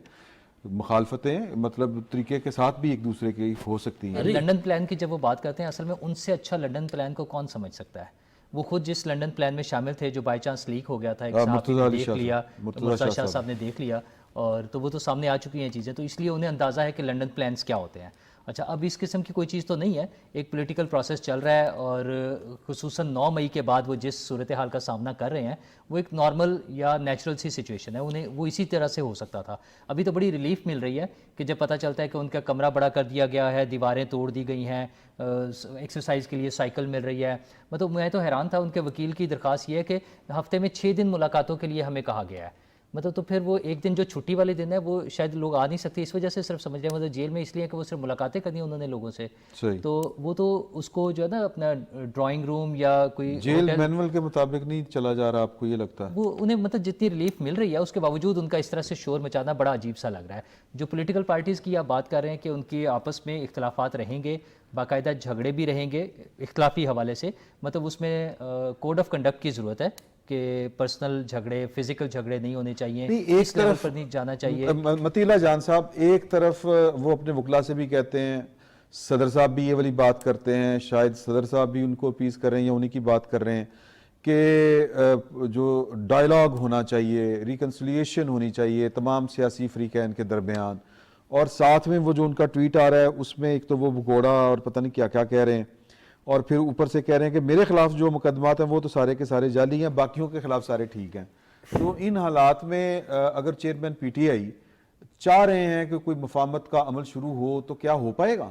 مخالفتیں مطلب طریقے کے ساتھ بھی ایک دوسرے کی ہو سکتی ہیں. لنڈن پلان کی جب وہ بات کرتے ہیں، اصل میں ان سے اچھا لنڈن پلان کو کون سمجھ سکتا ہے؟ وہ خود جس لنڈن پلان میں شامل تھے جو بائی چانس لیک ہو گیا تھا، ایک صاحب نے دیکھ لیا، مرتضیٰ شاہ صاحب نے دیکھ لیا، اور تو وہ تو سامنے آ چکی ہیں چیزیں. تو اس لیے انہیں اندازہ ہے کہ لنڈن پلانز کیا ہوتے ہیں. اچھا اب اس قسم کی کوئی چیز تو نہیں ہے, ایک پولیٹیکل پروسیس چل رہا ہے اور خصوصاً 9 مئی کے بعد وہ جس صورتحال کا سامنا کر رہے ہیں وہ ایک نارمل یا نیچرل سی سچویشن ہے, انہیں وہ اسی طرح سے ہو سکتا تھا. ابھی تو بڑی ریلیف مل رہی ہے کہ جب پتہ چلتا ہے کہ ان کا کمرہ بڑا کر دیا گیا ہے, دیواریں توڑ دی گئی ہیں, ایکسرسائز کے لیے سائیکل مل رہی ہے. مطلب میں تو حیران تھا, ان کے وکیل کی درخواست یہ ہے کہ ہفتے میں 6 دن ملاقاتوں کے لیے ہمیں کہا گیا ہے. مطلب تو پھر وہ ایک دن جو چھٹی والے دن ہے وہ شاید لوگ آ نہیں سکتے, اس وجہ سے صرف سمجھ رہے ہیں مطلب جیل میں اس لیے کہ وہ صرف ملاقاتیں کرنی انہوں نے لوگوں سے. تو وہ تو اس کو جو ہے نا اپنا ڈرائنگ روم یا کوئی جیل مینول کے مطابق نہیں چلا جا رہا, آپ کو یہ لگتا ہے؟ وہ انہیں مطلب جتنی ریلیف مل رہی ہے اس کے باوجود ان کا اس طرح سے شور مچانا بڑا عجیب سا لگ رہا ہے. جو پولیٹیکل پارٹیز کی آپ بات کر رہے ہیں کہ ان کی آپس میں اختلافات رہیں گے, باقاعدہ جھگڑے بھی رہیں گے اختلافی حوالے سے, مطلب اس میں کوڈ آف کنڈکٹ کی ضرورت ہے کہ پرسنل جھگڑے, فزیکل جھگڑے نہیں ہونے چاہیے, ایک لیول پر نہیں جانا چاہیے. مطیلہ جان صاحب, ایک طرف وہ اپنے وکلا سے بھی کہتے ہیں, صدر صاحب بھی یہ والی بات کرتے ہیں, شاید صدر صاحب بھی ان کو اپیز کر رہے ہیں یا انہی کی بات کر رہے ہیں کہ جو ڈائلاگ ہونا چاہیے, ریکنسلیشن ہونی چاہیے تمام سیاسی فریقین کے درمیان, اور ساتھ میں وہ جو ان کا ٹویٹ آ رہا ہے اس میں ایک تو وہ بھگوڑا اور پتہ نہیں کیا کیا کہہ رہے ہیں, اور پھر اوپر سے کہہ رہے ہیں کہ میرے خلاف جو مقدمات ہیں وہ تو سارے کے سارے جعلی ہیں, باقیوں کے خلاف سارے ٹھیک ہیں. تو ان حالات میں اگر چیئرمین پی ٹی آئی چاہ رہے ہیں کہ کوئی مفاہمت کا عمل شروع ہو تو کیا ہو پائے گا؟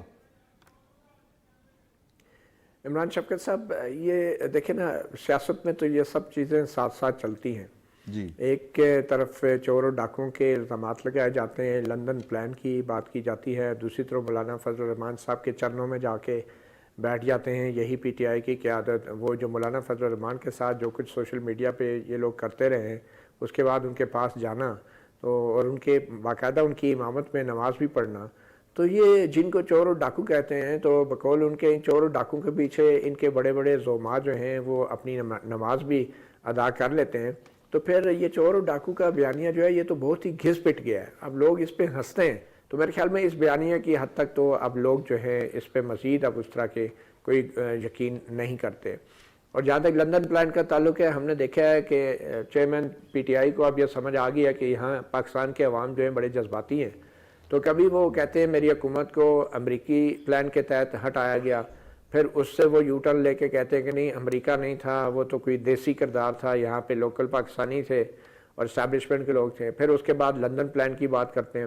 عمران شفقت صاحب, یہ دیکھیں نا, سیاست میں تو یہ سب چیزیں ساتھ ساتھ چلتی ہیں. جی, ایک طرف چور و ڈاکوں کے الزامات لگائے جاتے ہیں, لندن پلان کی بات کی جاتی ہے, دوسری طرف مولانا فضل الرحمان صاحب کے چرنوں میں جا کے بیٹھ جاتے ہیں یہی پی ٹی آئی کی قیادت. وہ جو مولانا فضل الرحمان کے ساتھ جو کچھ سوشل میڈیا پہ یہ لوگ کرتے رہے ہیں, اس کے بعد ان کے پاس جانا تو اور ان کے باقاعدہ ان کی امامت میں نماز بھی پڑھنا, تو یہ جن کو چور و ڈاکو کہتے ہیں تو بقول ان کے ان چور و ڈاکوں کے پیچھے ان کے بڑے بڑے زعماء جو ہیں وہ اپنی نماز بھی ادا کر لیتے ہیں. تو پھر یہ چور و ڈاکو کا بیانیہ جو ہے یہ تو بہت ہی گھس پٹ گیا ہے, اب لوگ اس پہ ہنستے ہیں. تو میرے خیال میں اس بیانیہ کی حد تک تو اب لوگ جو ہے اس پہ مزید اب اس طرح کے کوئی یقین نہیں کرتے. اور جہاں تک لندن پلان کا تعلق ہے, ہم نے دیکھا ہے کہ چیئرمین پی ٹی آئی کو اب یہ سمجھ آ گئی ہے کہ یہاں پاکستان کے عوام جو ہیں بڑے جذباتی ہیں, تو کبھی وہ کہتے ہیں میری حکومت کو امریکی پلان کے تحت ہٹایا گیا, پھر اس سے وہ یو ٹرن لے کے کہتے ہیں کہ نہیں امریکہ نہیں تھا, وہ تو کوئی دیسی کردار تھا, یہاں پہ لوکل پاکستانی تھے اور اسٹیبلشمنٹ کے لوگ تھے. پھر اس کے بعد لندن پلان کی بات کرتے ہیں.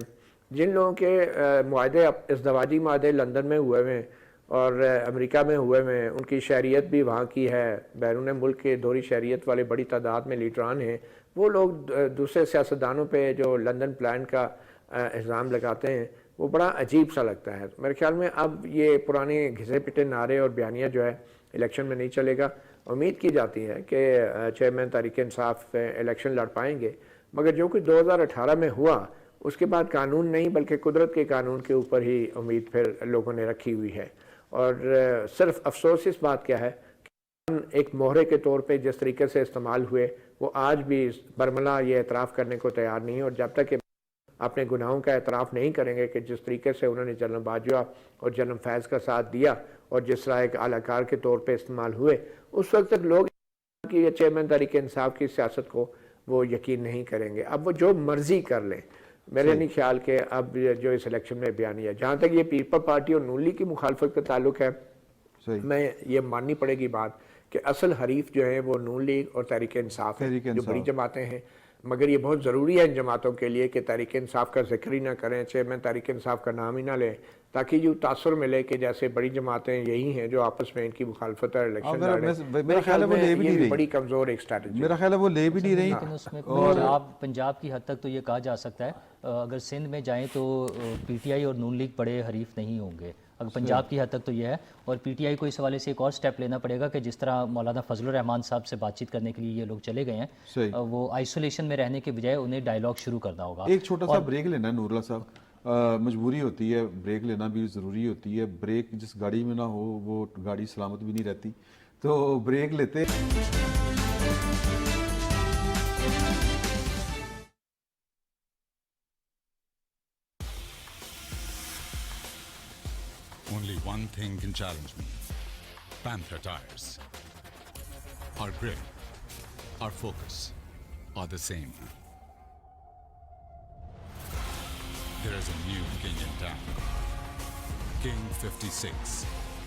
جن لوگوں کے معاہدے ازدواجی معاہدے لندن میں ہوئے ہوئے اور امریکہ میں ہوئے ہوئے ہیں, ان کی شہریت بھی وہاں کی ہے, بیرون ملک کے دوہری شہریت والے بڑی تعداد میں لیڈران ہیں, وہ لوگ دوسرے سیاستدانوں پہ جو لندن پلان کا الزام لگاتے ہیں وہ بڑا عجیب سا لگتا ہے. میرے خیال میں اب یہ پرانے گھسے پٹے نعرے اور بیانیہ جو ہے الیکشن میں نہیں چلے گا. امید کی جاتی ہے کہ چیئرمین تحریک انصاف الیکشن لڑ پائیں گے, مگر جو کچھ 2018 میں ہوا اس کے بعد قانون نہیں بلکہ قدرت کے قانون کے اوپر ہی امید پھر لوگوں نے رکھی ہوئی ہے. اور صرف افسوس اس بات کیا ہے کہ ایک مہرے کے طور پہ جس طریقے سے استعمال ہوئے وہ آج بھی برملا یہ اعتراف کرنے کو تیار نہیں, اور جب تک کہ اپنے گناہوں کا اعتراف نہیں کریں گے کہ جس طریقے سے انہوں نے جنرل باجوہ اور جنرل فیض کا ساتھ دیا اور جس طرح ایک اعلی کار کے طور پہ استعمال ہوئے, اس وقت تک لوگ کی چیئرمین تحریک انصاف کی سیاست کو وہ یقین نہیں کریں گے. اب وہ جو مرضی کر لیں, میرے نہیں خیال کہ اب جو اس الیکشن میں بیانیہ, جہاں تک یہ پیپل پارٹی اور نون لیگ کی مخالفت کا تعلق ہے, میں یہ ماننی پڑے گی بات کہ اصل حریف جو ہیں وہ نون لیگ اور تحریک انصاف ہیں جو بڑی جماعتیں ہیں. مگر یہ بہت ضروری ہے ان جماعتوں کے لیے کہ تحریک انصاف کا ذکر ہی نہ کریں, چیئرمین تحریک انصاف کا نام ہی نہ لیں, تاکہ یہ تاثر ملے کہ جیسے بڑی جماعتیں یہی ہیں جو آپس میں ان کی مخالفت اور الیکشن لڑ رہے ہیں. میرا خیال ہے وہ لے بھی نہیں رہی, بڑی کمزور ایک اسٹریٹجی, میرا خیال ہے وہ لے بھی نہیں رہی. لیکن اس میں پنجاب کی حد تک تو یہ کہا جا سکتا ہے, اگر سندھ میں جائیں تو پی ٹی آئی اور نون لیگ بڑے حریف نہیں ہوں گے. اگر پنجاب کی حد تک تو یہ ہے, اور پی ٹی آئی کو اس حوالے سے ایک اور سٹیپ لینا پڑے گا کہ جس طرح مولانا فضل الرحمان صاحب سے بات چیت کرنے کے لیے یہ لوگ چلے گئے ہیں, وہ آئسولیشن میں رہنے کے بجائے انہیں ڈائیلاگ شروع کرنا ہوگا. ایک چھوٹا سا بریک لینا ہے نور اللہ صاحب, مجبوری ہوتی ہے, بریک لینا بھی ضروری ہوتی ہے. بریک جس گاڑی میں نہ ہو وہ گاڑی سلامت بھی نہیں رہتی, تو بریک لیتے. Only one thing can challenge me. Panther tires. Our grip, our focus are the same. There is a new king in town. King 56.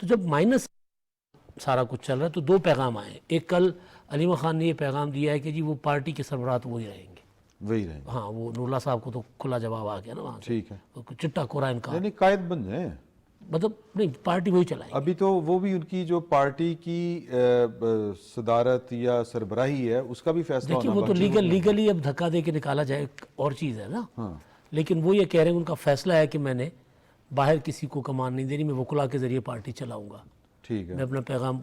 تو جب مائنس سارا کچھ چل رہا ہے تو دو پیغام آئے. ایک کل علیمہ خان نے یہ پیغام دیا ہے کہ جی وہ پارٹی کے سربراہ وہی رہیں گے, وہی رہیں گے. ہاں وہ نوراللہ صاحب کو تو کھلا جواب آ گیا نا وہاں سے, ٹھیک ہے, چٹا قرآن کا, یعنی قائد بن جائیں, مطلب نہیں پارٹی وہی چلائے. ابھی تو وہ بھی ان کی جو پارٹی کی صدارت یا سربراہی ہے اس کا بھی فیصلہ دیکھیے ہونا وہ تو لیگلی اب دھکا دے کے نکالا جائے اور چیز ہے نا, لیکن وہ یہ کہہ رہے ہیں ان کا فیصلہ ہے کہ میں نے باہر کسی کو کمان نہیں دینی, میں وکلا کے ذریعے پارٹی چلاؤں گا, ٹھیک ہے, میں اپنا پیغام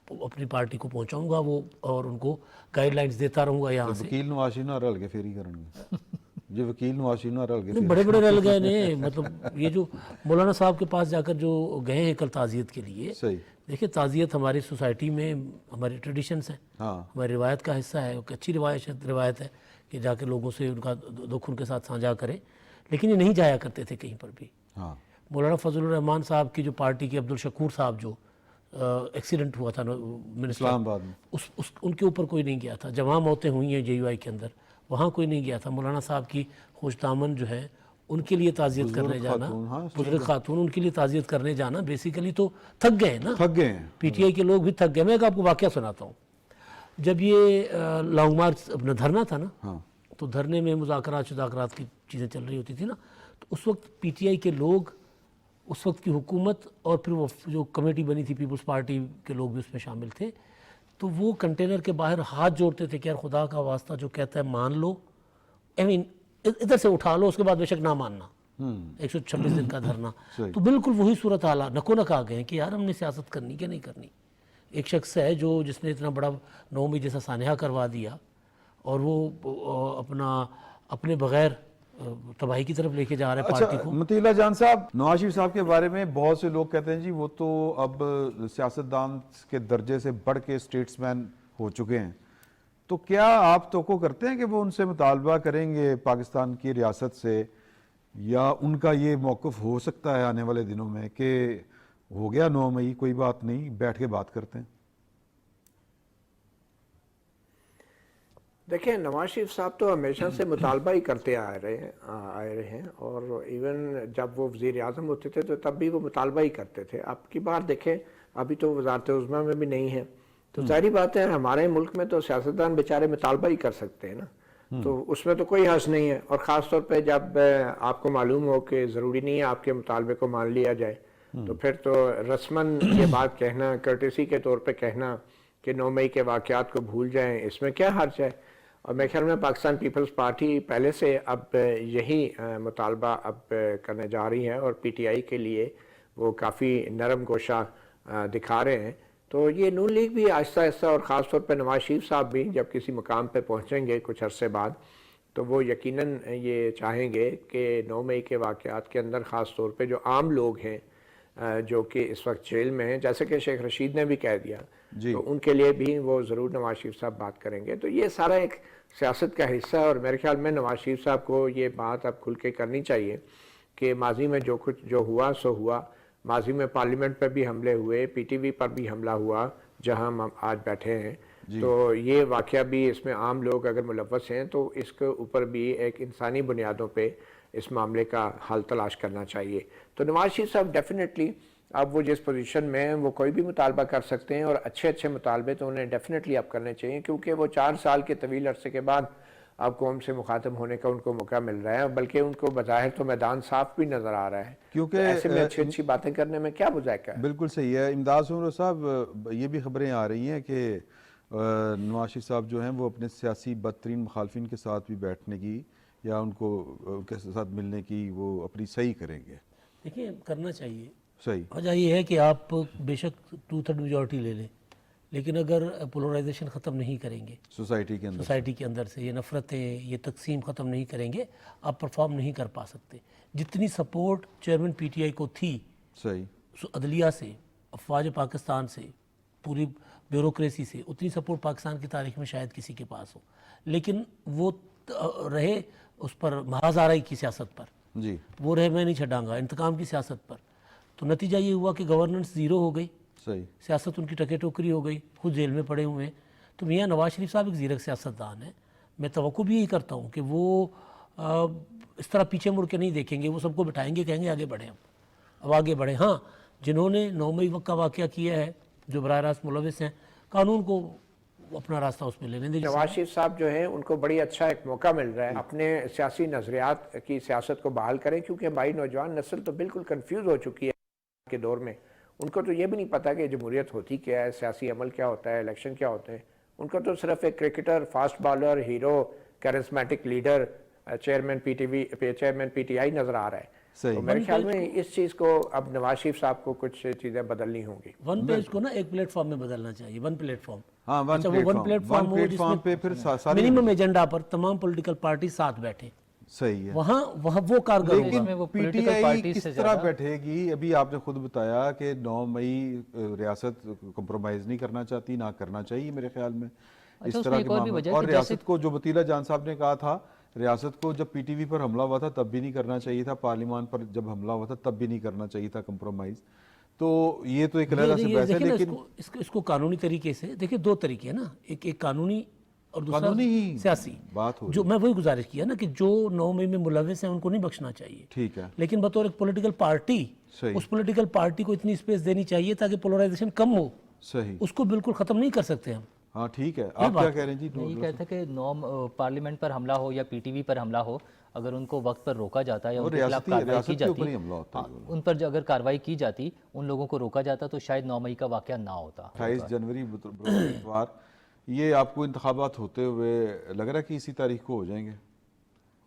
اپنی پارٹی کو پہنچاؤں گا وہ, اور ان کو گائیڈ لائنز دیتا رہوں گا یہاں سے. وکیل نواز شریف نہ رل کے پھر ہی کریں گے جو وکیل نواز شریف نہ رل کے بڑے بڑے رل گئے نے, مطلب یہ جو مولانا صاحب کے پاس جا کر جو گئے ہیں کل تعزیت کے لیے, دیکھیے تعزیت ہماری سوسائٹی میں ہماری ٹریڈیشنز ہیں, ہماری روایت کا حصہ ہے, ایک اچھی روایت ہے کہ جا کے لوگوں سے ان کا دکھ ان کے ساتھ سانجھا کریں, لیکن یہ نہیں جایا کرتے تھے کہیں پر بھی. مولانا فضل الرحمان صاحب کی جو پارٹی کے عبدالشکور صاحب جو ایکسیڈنٹ ہوا تھا منسٹر اسلام آباد میں, ان کے اوپر کوئی نہیں گیا تھا. جہاں موتیں ہوئی ہیں JUI کے اندر وہاں کوئی نہیں گیا تھا. مولانا صاحب کی خوش دامن جو ہے ان کے لیے تعزیت کرنے جانا, بزرگ خاتون ان کے لیے تعزیت کرنے جانا, بیسیکلی تو تھک گئے نا, تھک گئے ہیں, PTI کے لوگ بھی تھک گئے. میں آپ کو واقعہ سناتا ہوں. جب یہ لانگ مارچ اپنا دھرنا تھا نا, تو دھرنے میں مذاکرات کی چیزیں چل رہی ہوتی تھی نا, تو اس وقت PTI کے لوگ, اس وقت کی حکومت اور پھر وہ جو کمیٹی بنی تھی پیپلز پارٹی کے لوگ بھی اس میں شامل تھے, تو وہ کنٹینر کے باہر ہاتھ جوڑتے تھے کہ یار خدا کا واسطہ جو کہتا ہے مان لو, ادھر سے اٹھا لو, اس کے بعد بے شک نہ ماننا. 126 دن کا دھرنا, تو بالکل وہی صورت حال نکو نک آ گئے کہ یار ہم نے سیاست کرنی کہ نہیں کرنی. ایک شخص ہے جس نے اتنا بڑا 9 مئی جیسا سانحہ کروا دیا, اور وہ اپنے بغیر تباہی کی طرف لے کے جا رہے ہیں پارٹی کو. مطیلہ جان صاحب, نواز شریف صاحب کے بارے میں بہت سے لوگ کہتے ہیں جی وہ تو اب سیاستدان کے درجے سے بڑھ کے اسٹیٹس مین ہو چکے ہیں, تو کیا آپ توقع کرتے ہیں کہ وہ ان سے مطالبہ کریں گے پاکستان کی ریاست سے, یا ان کا یہ موقف ہو سکتا ہے آنے والے دنوں میں کہ ہو گیا 9 مئی کوئی بات نہیں, بیٹھ کے بات کرتے ہیں؟ دیکھیں نواز شریف صاحب تو ہمیشہ سے مطالبہ ہی کرتے آئے رہے ہیں, اور ایون جب وہ وزیر اعظم ہوتے تھے تو تب بھی وہ مطالبہ ہی کرتے تھے. اب کی بار دیکھیں ابھی تو وزارت عظمیٰ میں بھی نہیں ہے, تو ظاہری بات ہے ہمارے ملک میں تو سیاستدان بیچارے مطالبہ ہی کر سکتے ہیں نا, تو اس میں تو کوئی حرج نہیں ہے. اور خاص طور پہ جب آپ کو معلوم ہو کہ ضروری نہیں ہے آپ کے مطالبے کو مان لیا جائے, تو پھر تو رسماً یہ بات کہنا, کرٹیسی کے طور پہ کہنا کہ 9 مئی کے واقعات کو بھول جائیں, اس میں کیا حرج ہے. اور میرے خیال میں پاکستان پیپلز پارٹی پہلے سے اب یہی مطالبہ اب کرنے جا رہی ہے, اور PTI کے لیے وہ کافی نرم گوشہ دکھا رہے ہیں. تو یہ نون لیگ بھی آہستہ آہستہ, اور خاص طور پہ نواز شریف صاحب بھی جب کسی مقام پہ پہنچیں گے کچھ عرصے بعد, تو وہ یقیناً یہ چاہیں گے کہ 9 مئی کے واقعات کے اندر خاص طور پہ جو عام لوگ ہیں جو کہ اس وقت جیل میں ہیں, جیسے کہ شیخ رشید نے بھی کہہ دیا, تو ان کے لیے بھی وہ ضرور نواز شریف صاحب بات کریں گے. تو یہ سارا ایک سیاست کا حصہ ہے, اور میرے خیال میں نواز شریف صاحب کو یہ بات اب کھل کے کرنی چاہیے کہ ماضی میں جو ہوا سو ہوا. ماضی میں پارلیمنٹ پہ بھی حملے ہوئے, PTV پر بھی حملہ ہوا جہاں ہم آج بیٹھے ہیں, تو یہ واقعہ بھی اس میں عام لوگ اگر ملوث ہیں تو اس کے اوپر بھی ایک انسانی بنیادوں پہ اس معاملے کا حل تلاش کرنا چاہیے. تو نواز شریف صاحب ڈیفینیٹلی اب وہ جس پوزیشن میں ہیں وہ کوئی بھی مطالبہ کر سکتے ہیں, اور اچھے مطالبے تو انہیں ڈیفینیٹلی اب کرنے چاہیے, کیونکہ وہ 4 سال کے طویل عرصے کے بعد اب قوم سے مخاطب ہونے کا ان کو موقع مل رہا ہے, بلکہ ان کو بظاہر تو میدان صاف بھی نظر آ رہا ہے, کیونکہ ایسے میں اچھی باتیں کرنے میں کیا بذائقہ ہے. بالکل صحیح ہے. امداد عمر صاحب, یہ بھی خبریں آ رہی ہیں کہ نواز شریف صاحب جو ہیں وہ اپنے سیاسی بدترین مخالفین کے ساتھ بھی بیٹھنے کی یا ان کے ساتھ ملنے کی وہ اپنی صحیح کریں گے. دیکھیے کرنا چاہیے, صحیح. وجہ یہ ہے کہ آپ بے شک 2/3 میجورٹی لے لیں, لیکن اگر پولرائزیشن ختم نہیں کریں گے سوسائٹی کے اندر سے, یہ نفرتیں, یہ تقسیم ختم نہیں کریں گے, آپ پرفارم نہیں کر پا سکتے. جتنی سپورٹ چیئرمین PTI کو تھی عدلیہ سے, افواج پاکستان سے, پوری بیوروکریسی سے, اتنی سپورٹ پاکستان کی تاریخ میں شاید کسی کے پاس ہو, لیکن وہ رہے اس پر محاذ آرائی کی سیاست پر, وہ رہے میں نہیں چھڈاں گا انتقام کی سیاست پر. تو نتیجہ یہ ہوا کہ گورننس 0 ہو گئی, سیاست ان کی ٹکے ٹوکری ہو گئی, خود جیل میں پڑے ہوئے ہیں. تو میاں نواز شریف صاحب ایک زیرک سیاستدان ہیں, میں توقع بھی یہی کرتا ہوں کہ وہ اس طرح پیچھے مڑ کے نہیں دیکھیں گے, وہ سب کو بٹھائیں گے, کہیں گے آگے بڑھیں, اب آگے بڑھیں. ہاں جنہوں نے 9 مئی کا واقعہ کیا ہے، جو براہ راست ملوث ہیں، قانون کو اپنا راستہ اس میں لینے دیں۔ نواز شریف صاحب جو ہیں ان کو بڑی اچھا ایک موقع مل رہا ہے اپنے سیاسی نظریات کی سیاست کو بحال کریں، کیونکہ ہماری نوجوان نسل تو بالکل کنفیوز ہو چکی ہے کے دور میں۔ ان کو تو یہ بھی نہیں پتا کہ جمہوریت ہوتی کیا ہے، سیاسی عمل کیا ہوتا ہے، الیکشن کیا ہوتے ہیں۔ ان کو تو صرف ایک cricketer, fast bowler, hero, charismatic leader, chairman P T I نظر آ رہا ہے۔ تو میرے خیال میں اس چیز کو اب نواز شریف صاحب کو کچھ چیزیں بدلنی ہوں گی۔ ون پیج کو نا ایک پلیٹ فارم میں بدلنا چاہیے، ون پلیٹ فارم۔ ہاں، ون پلیٹ فارم پہ پھر منیمم ایجنڈا پر تمام پولیٹیکل پارٹی ساتھ بیٹھے، صحیح ہے، وہاں وہ کارگر ہوگا۔ لیکن پی ٹی آئی کس طرح بیٹھے گی؟ ابھی آپ نے خود بتایا کہ 9 مئی ریاست کمپرومائز نہیں کرنا چاہتی، نہ کرنا چاہیے میرے خیال میں اس طرح کے معاملات۔ اور ریاست کو جو بطیلہ جان صاحب نے کہا تھا، ریاست کو جب پی ٹی وی پر حملہ ہوا تھا تب بھی نہیں کرنا چاہیے تھا، پارلیمان پر جب حملہ ہوا تھا تب بھی نہیں کرنا چاہیے تھا کمپرومائز۔ تو یہ تو ایک علیحدہ سے بحث ہے، لیکن اس کو قانونی طریقے سے دیکھیں، دو طریقے ہیں نا، ایک قانونی اور دوسرا سیاسی بات ہو۔ جو میں وہی گزارش کیا نا کہ جو 9 مئی میں ملوث ہیں ان کو نہیں بخشنا چاہیے، ٹھیک ہے، لیکن بطور ایک پولیٹیکل پارٹی اس پولیٹیکل پارٹی کو اتنی اسپیس دینی چاہیے تاکہ پولرائزیشن کم ہو۔ صحیح، اس کو بالکل ختم نہیں کر سکتے ہم۔ ہاں ٹھیک ہے، آپ کیا کہہ رہے ہیں جی؟ یہ کہتا ہے کہ پارلیمنٹ پر حملہ ہو یا پی ٹی وی پر حملہ ہو، اگر ان کو وقت پر روکا جاتا ہے یا ان کے خلاف کارروائی کی جاتی، ان پر اگر کارروائی کی جاتی، ان لوگوں کو روکا جاتا تو شاید 9 مئی کا واقعہ نہ ہوتا۔ 28 جنوری اتوار، یہ آپ کو انتخابات ہوتے ہوئے لگ رہا ہے کہ اسی تاریخ کو ہو جائیں گے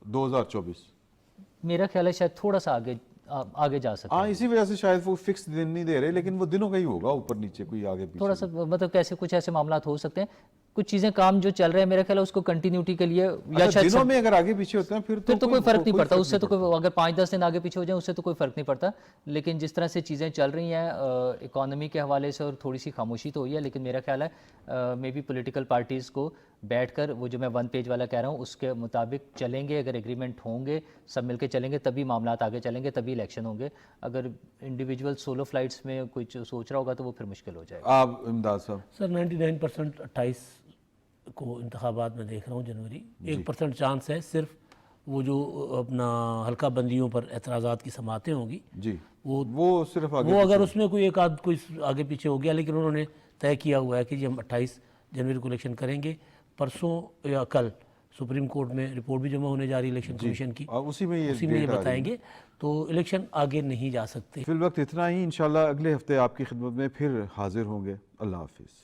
2024؟ میرا خیال ہے شاید تھوڑا سا آگے جا سکتے ہیں۔ ہاں، اسی وجہ سے شاید وہ فکس دن نہیں دے رہے، لیکن وہ دنوں کا ہی ہوگا، اوپر نیچے کوئی آگے پیچھے تھوڑا سا مطلب کیسے کچھ ایسے معاملات ہو سکتے ہیں، کچھ چیزیں کام جو چل رہے ہیں میرا خیال ہے اس کو کنٹینیوٹی کے لیے یا شاید دنوں میں اگر آگے پیچھے ہوتے ہیں پھر تو کوئی فرق نہیں پڑتا، اس سے تو کوئی اگر 5-10 دن آگے پیچھے ہو جائیں اس سے تو کوئی فرق نہیں پڑتا۔ لیکن جس طرح سے چیزیں چل رہی ہیں اکانومی کے حوالے سے، اور تھوڑی سی خاموشی تو ہوئی ہے، لیکن میرا خیال ہے مے بی پولیٹیکل پارٹیز کو بیٹھ کر وہ جو میں 1 پیج والا کہہ رہا ہوں اس کے مطابق چلیں گے، اگر ایگریمنٹ ہوں گے سب مل کے چلیں گے تبھی معاملات آگے چلیں گے، تبھی الیکشن ہوں گے۔ اگر انڈیویجول سولو فلائٹس میں کچھ سوچ رہا ہوگا تو وہ پھر مشکل ہو جائے گا۔ آپ امداد صاحب؟ سر 99% 28 کو انتخابات میں دیکھ رہا ہوں جنوری، 1% چانس ہے صرف وہ جو اپنا حلقہ بندیوں پر اعتراضات کی سماعتیں ہوں گی جی، وہ صرف وہ اگر اس میں کوئی ایک آدھ کوئی آگے پیچھے ہو گیا، لیکن انہوں نے طے کیا ہوا ہے کہ جی ہم 28 جنوری کو الیکشن کریں گے۔ پرسوں یا کل سپریم کورٹ میں رپورٹ بھی جمع ہونے جا رہی ہے الیکشن کمیشن کی، اسی میں یہ بتائیں گے، تو الیکشن آگے نہیں جا سکتے۔ فی الوقت اتنا ہی، انشاءاللہ اگلے ہفتے آپ کی خدمت میں پھر حاضر ہوں گے۔ اللہ حافظ۔